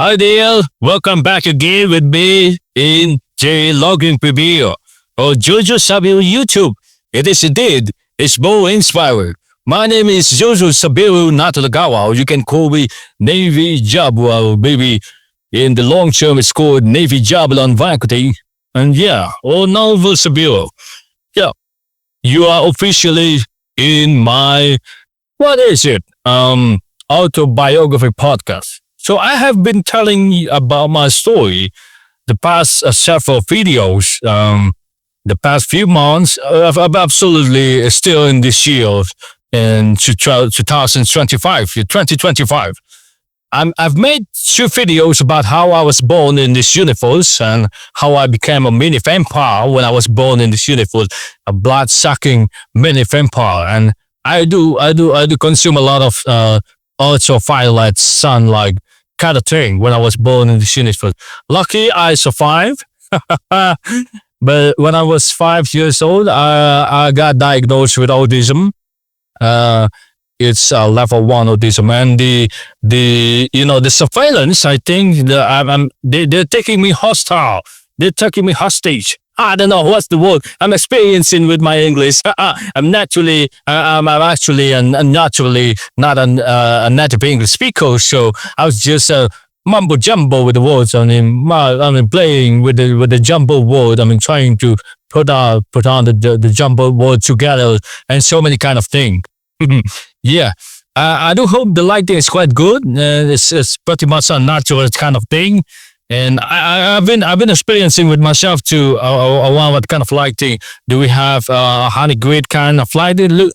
Hi there, welcome back again with me in the logging preview or Zozosabiru YouTube. It is indeed, it's more inspiring. My name is Zozosabiru Autistic or you can call me Navy Jabba, or maybe in the long term it's called Navy Jabba on Vacuity. And yeah, or Novel Sabiru. Yeah, you are officially in my, what is it? Autobiography podcast. So I have been telling you about my story the past several videos, the past few months. I'm absolutely still in this year in 2025, 2025. I've made two videos about how I was born in this universe and how I became a mini vampire when I was born in this universe, a blood-sucking mini vampire. And I do consume a lot of ultraviolet sunlight kind of thing when I was born in this universe. Lucky I survived. But when I was 5 years old, I got diagnosed with autism. It's level 1 autism, and the surveillance. I think they're taking me hostile. They're taking me hostage. I don't know what's the word I'm experiencing with my English. I'm actually not a native English speaker, so I was just mumbo jumbo with the words. I mean, playing with the jumbo word. I mean, trying to put on the jumbo word together and so many kind of thing. Yeah. I do hope the lighting is quite good. It's pretty much a natural kind of thing. And I've been experiencing with myself too. What kind of lighting do we have? Honey grid kind of lighting. Look,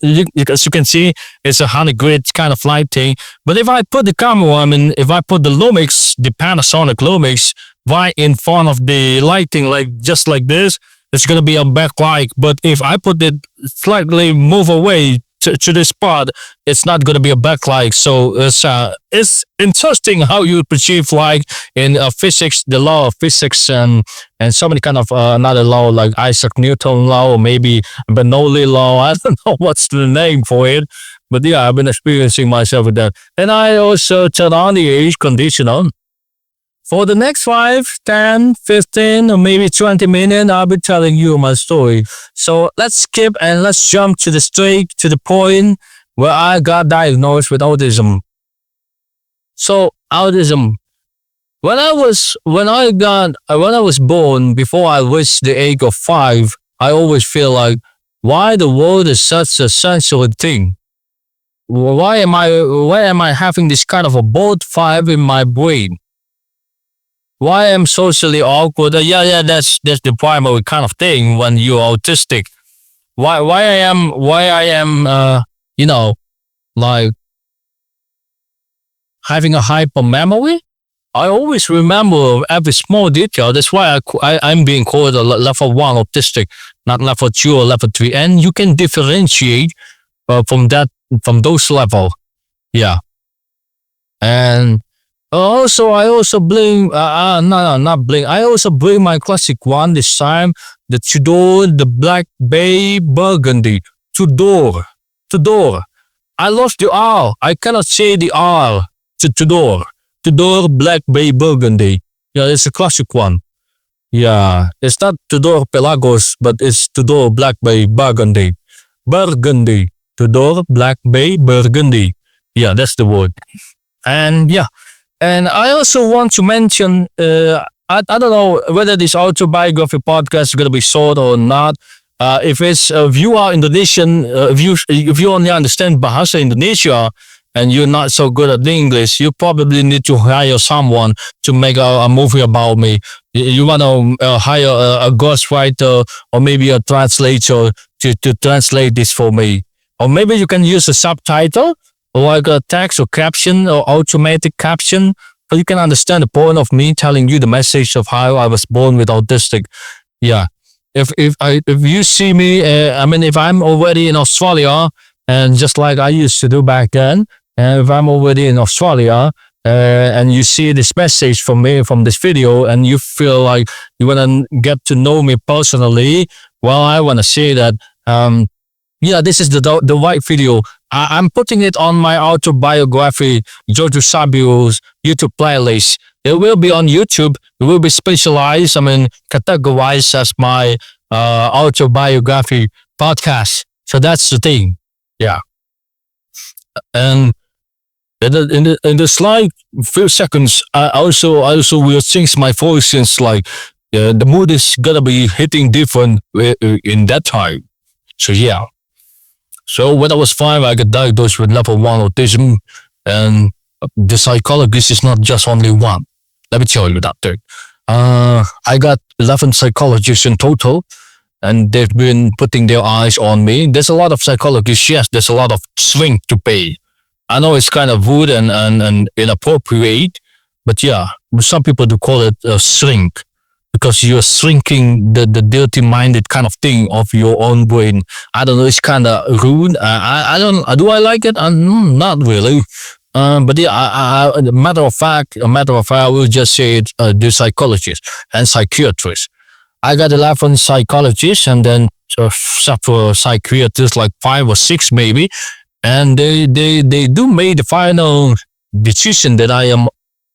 as you can see, it's a honey grid kind of lighting. But if I put the camera, if I put the Lumix, the Panasonic Lumix, right in front of the lighting, like just like this, it's gonna be a backlight. But if I put it slightly move away to this part, it's not going to be a backlight. So it's interesting how you perceive light in physics, the law of physics, and so many kind of another law like Isaac Newton law or maybe Bernoulli law. I don't know what's the name for it, but yeah, I've been experiencing myself with that. And I also turn on the air conditioner. For the next 5, 10, 15, or maybe 20 minutes, I'll be telling you my story. So let's skip and let's jump straight to the point where I got diagnosed with autism. So autism. When I was born, before I reached the age of 5, I always feel like, why the world is such a sensual thing? Why am I having this kind of a bold vibe in my brain? Why I'm socially awkward? That's the primary kind of thing when you're autistic. Why I am like having a hyper memory. I always remember every small detail. That's why I'm being called a level 1 autistic, not level 2 or level 3. And you can differentiate from those level. Yeah, and. I also bring my classic one this time, the Tudor, the Black Bay Burgundy. Tudor. I lost the R. I cannot say the R to Tudor. Tudor Black Bay Burgundy. Yeah, it's a classic one. Yeah, it's not Tudor Pelagos, but it's Tudor Black Bay Burgundy. Burgundy. Tudor Black Bay Burgundy. Yeah, that's the word. And yeah. And I also want to mention, I don't know whether this autobiography podcast is going to be short or not. If you are Indonesian, if you only understand Bahasa Indonesia and you're not so good at English, you probably need to hire someone to make a movie about me. You want to hire a ghostwriter or maybe a translator to translate this for me. Or maybe you can use a subtitle, or like a text or caption or automatic caption, so you can understand the point of me telling you the message of how I was born with autistic. Yeah. If you see me, if I'm already in Australia, and just like I used to do back then, and if I'm already in Australia, and you see this message from me from this video, and you feel like you want to get to know me personally, well, I want to say that, this is the right video. I'm putting it on my autobiography, Zozosabiru's YouTube playlist. it will be on YouTube. It will be specialized, categorized as my autobiography podcast. So that's the thing. Yeah. And in the slide few seconds, I also will change my voice since like the mood is gonna be hitting different in that time. So yeah. So when I was 5, I got diagnosed with level 1 autism, and the psychologist is not just only one. Let me tell you that thing. I got 11 psychologists in total, and they've been putting their eyes on me. There's a lot of psychologists, yes. There's a lot of swing to pay. I know it's kind of rude and inappropriate, but yeah, some people do call it a shrink because you're shrinking the dirty minded kind of thing of your own brain. I don't know, it's kind of rude. I don't, do I like it? Not really. But yeah, a matter of fact, I will just say it, the psychologist and psychiatrist. I got 11 psychologists and then several psychiatrists, like 5 or 6 maybe. And they do make the final decision that I am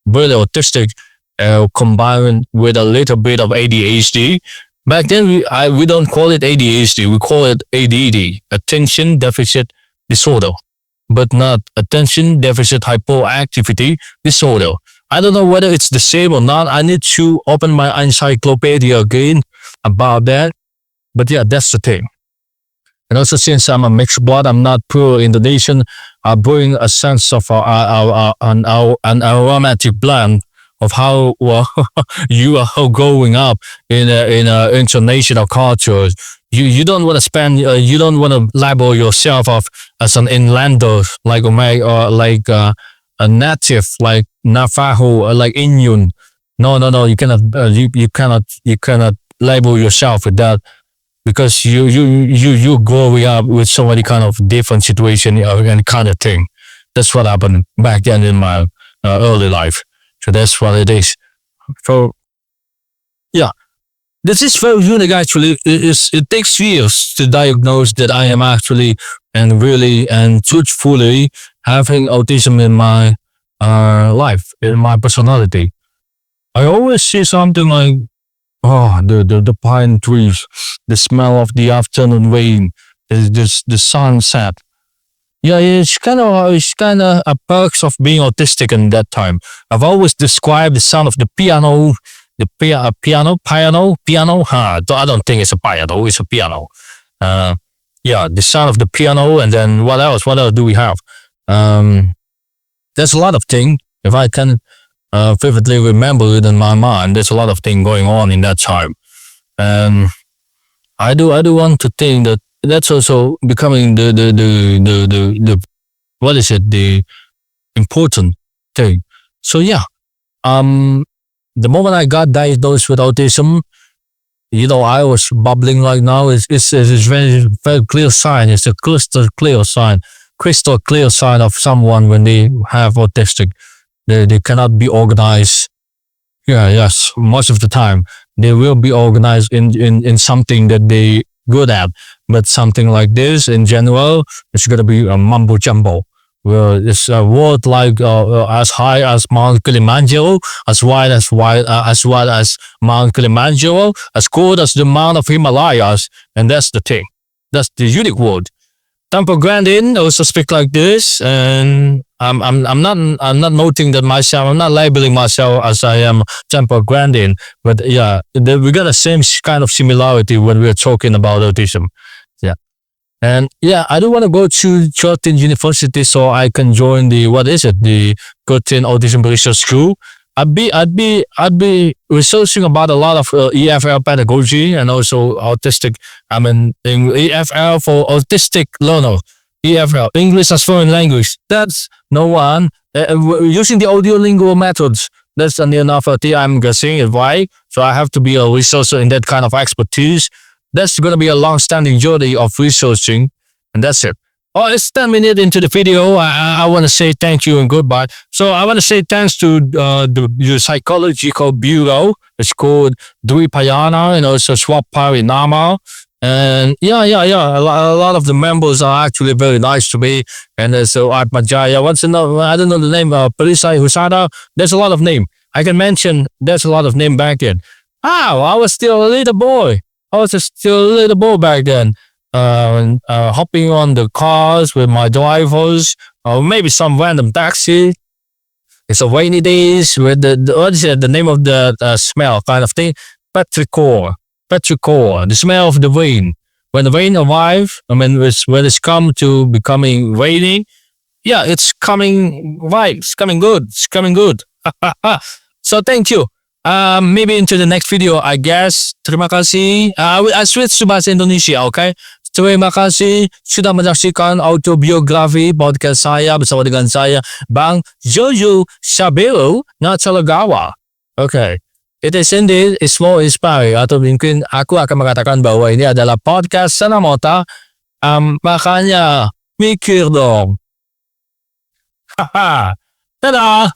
really autistic, combined with a little bit of ADHD. Back then, we don't call it ADHD, we call it ADD, Attention Deficit Disorder, but not Attention Deficit Hyperactivity Disorder. I don't know whether it's the same or not. I need to open my encyclopedia again about that. But yeah, that's the thing. And also, since I'm a mixed blood, I'm not pure Indonesian. I bring a sense of an aromatic blend of how you are growing up in a international culture. You don't want to spend. You don't want to label yourself as an inlander, like like a native, like Navajo, like Inuit. No. You cannot. You cannot label yourself with that, because you growing up with so many kind of different situation and kind of thing. That's what happened back then in my early life. So that's what it is. So yeah, this is very unique actually. It takes years to diagnose that I am actually and really and truthfully having autism in my life, in my personality. I always see something like, oh, the pine trees, the smell of the afternoon rain, the sunset. Yeah, it's kind of a perks of being autistic in that time. I've always described the sound of the piano, piano. Huh, I don't think it's a piano, it's a piano. Yeah, the sound of the piano, and then what else? What else do we have? There's a lot of things. If I can vividly remember it in my mind, there's a lot of things going on in that time, and I do want to think that that's also becoming the what is it, the important thing. So yeah, the moment I got diagnosed with autism, I was bubbling right now. It's very very clear sign. It's a crystal clear sign of someone when they have autistic. They cannot be organized. Yeah, yes, most of the time they will be organized in something that they good at, but something like this in general, it's gonna be a mumbo jumbo. Well, it's a word like as high as Mount Kilimanjaro, as wide as Mount Kilimanjaro, as cold as the Mount of Himalayas, and that's the thing. That's the unique word. Temple Grandin also speak like this, and I'm not noting that myself. I'm not labeling myself as I am Temple Grandin, but yeah, we got the same kind of similarity when we're talking about autism. Yeah, and yeah, I do want to go to Curtin University so I can join the the Curtin Autism Research School. I'd be researching about a lot of EFL pedagogy and also autistic. In EFL for autistic learner. EFL, English as foreign language. That's no one using the audiolingual methods. That's enough. I'm guessing it right. So I have to be a researcher in that kind of expertise. That's going to be a long-standing journey of researching, and that's it. Oh, it's 10 minutes into the video. I want to say thank you and goodbye. So I want to say thanks to the psychological bureau. It's called Dwi Payana and also Swap Parinama. And yeah. A lot of the members are actually very nice to me. And so Art Majaya, I don't know the name, Perisai Husada. There's a lot of name. I can mention there's a lot of name back then. I was still a little boy. I was still a little boy back then. Hopping on the cars with my drivers, or maybe some random taxi. It's a rainy days with what is it, the name of the smell kind of thing? Petrichor. Petrichor. The smell of the rain. When the rain arrives, when it's come to becoming raining, yeah, it's coming right. It's coming good. It's coming good. So thank you. Maybe into the next video, I guess. Terima kasih. I switch to bahasa Indonesia, okay? Terima kasih sudah menyaksikan autobiografi podcast saya bersama dengan saya, Bang Zozosabiru Autistic. Okay. It is indeed small inspiring, atau mungkin aku akan mengatakan bahwa ini adalah podcast senamota. Makanya mikir dong. Haha. Dadah.